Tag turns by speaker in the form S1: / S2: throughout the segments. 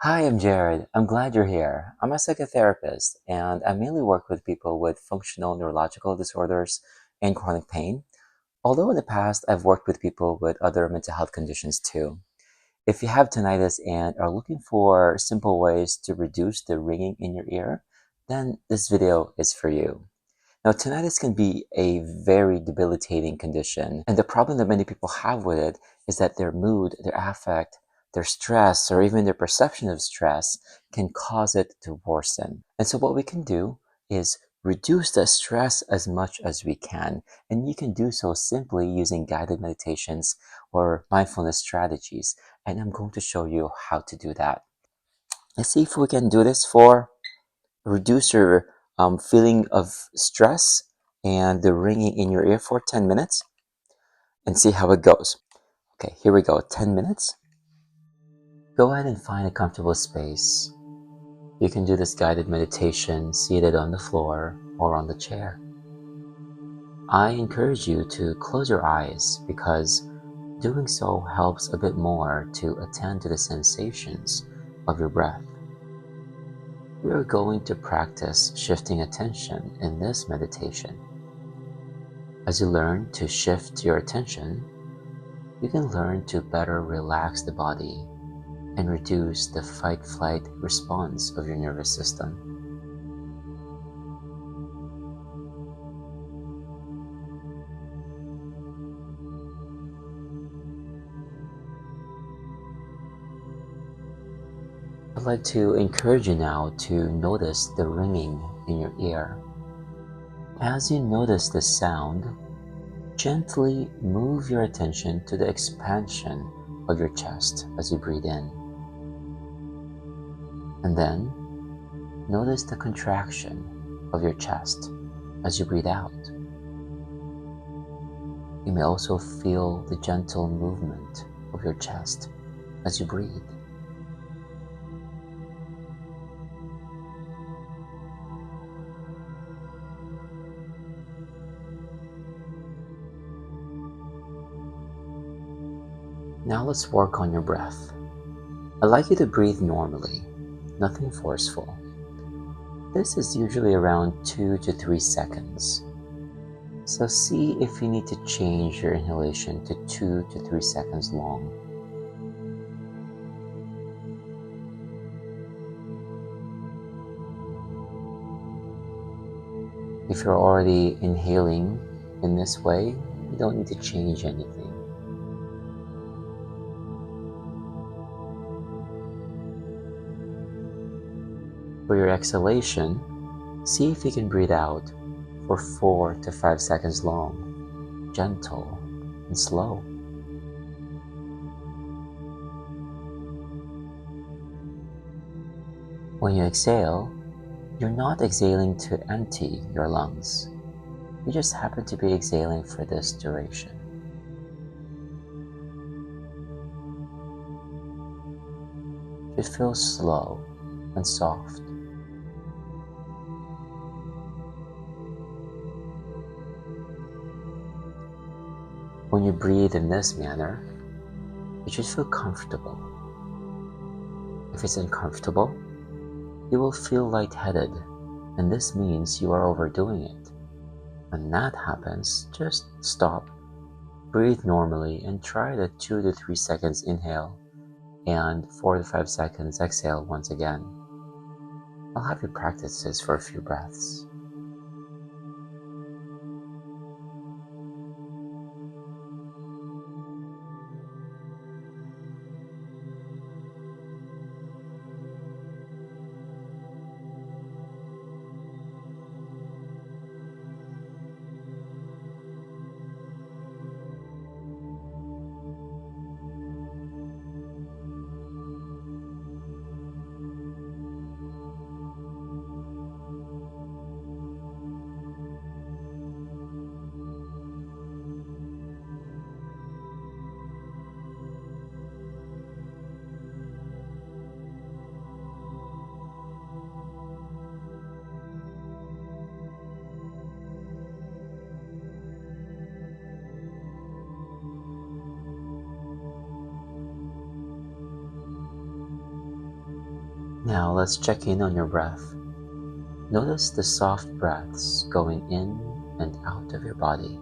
S1: Hi, I'm Jared. I'm glad you're here. I'm a psychotherapist and I mainly work with people with functional neurological disorders and chronic pain. Although in the past I've worked with people with other mental health conditions too. If you have tinnitus and are looking for simple ways to reduce the ringing in your ear, then this video is for you. Now, tinnitus can be a very debilitating condition, and the problem that many people have with it is that their mood, their affect, their stress, or even their perception of stress can cause it to worsen. And so, what we can do is reduce the stress as much as we can, and you can do so simply using guided meditations or mindfulness strategies. And I'm going to show you how to do that. Let's see if we can do this for reduce your feeling of stress and the ringing in your ear for 10 minutes and see how it goes. Okay, here we go. 10 minutes. Go ahead and find a comfortable space. You can do this guided meditation seated on the floor or on the chair. I encourage you to close your eyes because doing so helps a bit more to attend to the sensations of your breath. We are going to practice shifting attention in this meditation. As you learn to shift your attention, you can learn to better relax the body and reduce the fight-flight response of your nervous system. I'd like to encourage you now to notice the ringing in your ear. As you notice the sound, gently move your attention to the expansion of your chest as you breathe in. And then notice the contraction of your chest as you breathe out. You may also feel the gentle movement of your chest as you breathe. Now let's work on your breath. I'd like you to breathe normally, nothing forceful. This is usually around 2 to 3 seconds. So see if you need to change your inhalation to 2 to 3 seconds long. If you're already inhaling in this way, you don't need to change anything. For your exhalation, see if you can breathe out for 4 to 5 seconds long, gentle and slow. When you exhale, you're not exhaling to empty your lungs. You just happen to be exhaling for this duration. It feels slow and soft. When you breathe in this manner, you should feel comfortable. If it's uncomfortable, you will feel lightheaded, and this means you are overdoing it. When that happens, just stop, breathe normally, and try the 2 to 3 seconds inhale and 4 to 5 seconds exhale once again. I'll have you practice this for a few breaths. Now let's check in on your breath. Notice the soft breaths going in and out of your body.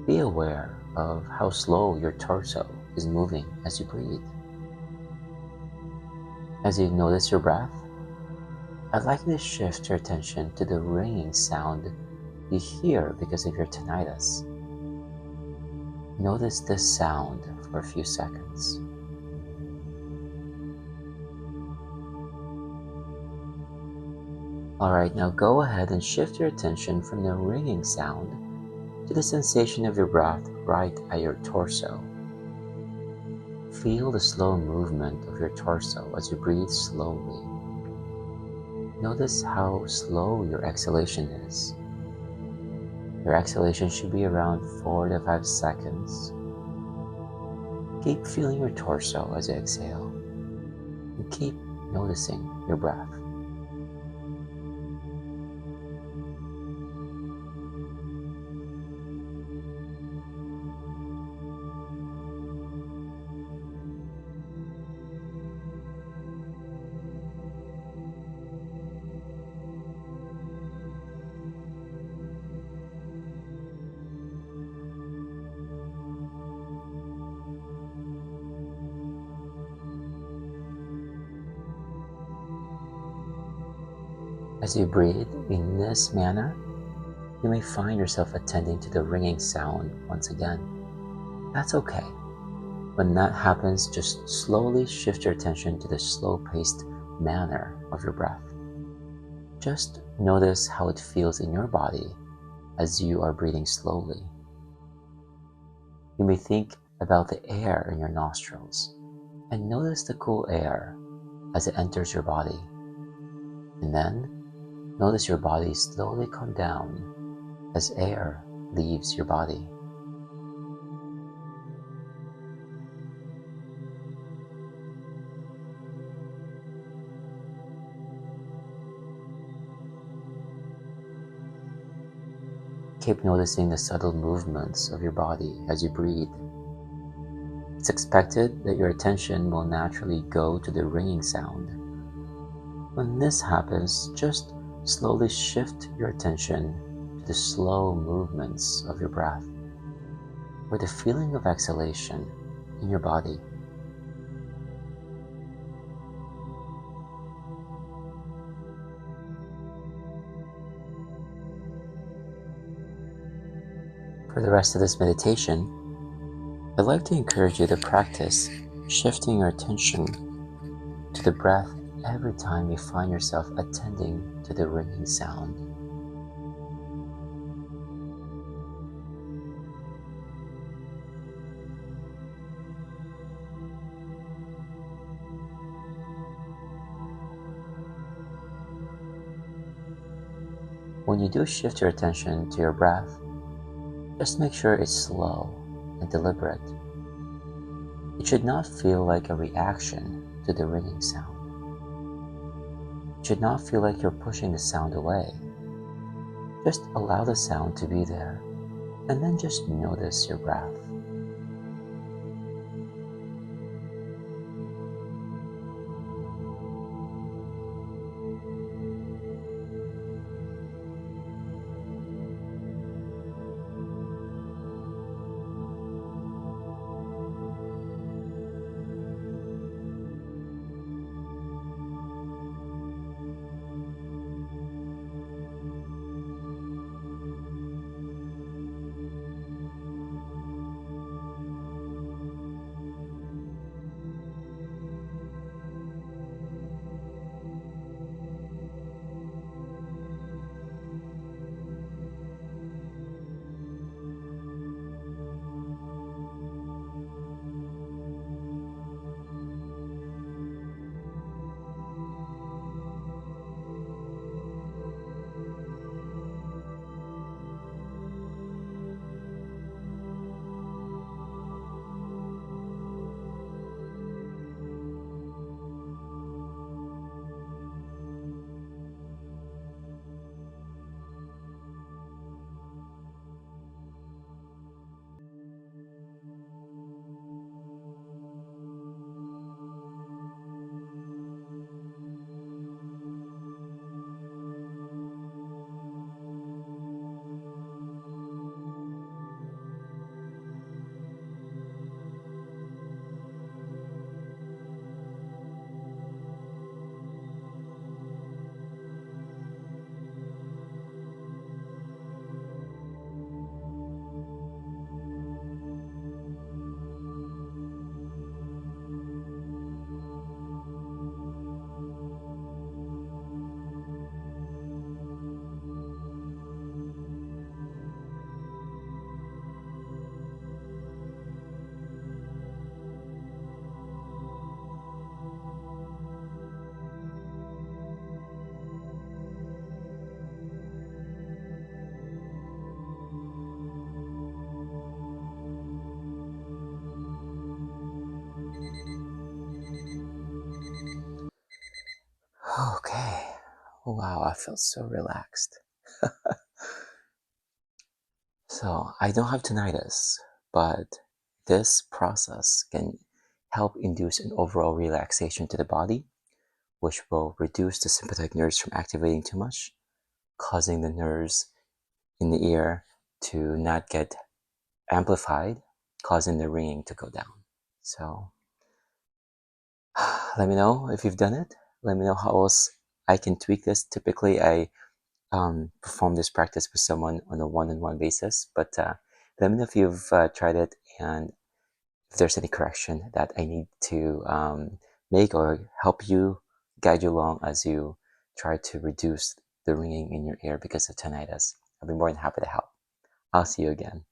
S1: Be aware of how slow your torso is moving as you breathe. As you notice your breath, I'd like you to shift your attention to the ringing sound you hear because of your tinnitus. Notice this sound for a few seconds. Alright, now go ahead and shift your attention from the ringing sound to the sensation of your breath right at your torso. Feel the slow movement of your torso as you breathe slowly. Notice how slow your exhalation is. Your exhalation should be around 4 to 5 seconds. Keep feeling your torso as you exhale, and keep noticing your breath. As you breathe in this manner, you may find yourself attending to the ringing sound once again. That's okay. When that happens, just slowly shift your attention to the slow-paced manner of your breath. Just notice how it feels in your body as you are breathing slowly. You may think about the air in your nostrils and notice the cool air as it enters your body. And then notice your body slowly calm down as air leaves your body. Keep noticing the subtle movements of your body as you breathe. It's expected that your attention will naturally go to the ringing sound. When this happens, just slowly shift your attention to the slow movements of your breath, or the feeling of exhalation in your body. For the rest of this meditation, I'd like to encourage you to practice shifting your attention to the breath every time you find yourself attending to the ringing sound. When you do shift your attention to your breath, just make sure it's slow and deliberate. It should not feel like a reaction to the ringing sound. It should not feel like you're pushing the sound away. Just allow the sound to be there, and then just notice your breath. Wow, I felt so relaxed. So I don't have tinnitus, but this process can help induce an overall relaxation to the body, which will reduce the sympathetic nerves from activating too much, causing the nerves in the ear to not get amplified, causing the ringing to go down. So let me know if you've done it. Let me know how else I can tweak this. Typically, I perform this practice with someone on a one-on-one basis, but let me know if you've tried it and if there's any correction that I need to make or help you guide you along as you try to reduce the ringing in your ear because of tinnitus. I'll be more than happy to help. I'll see you again.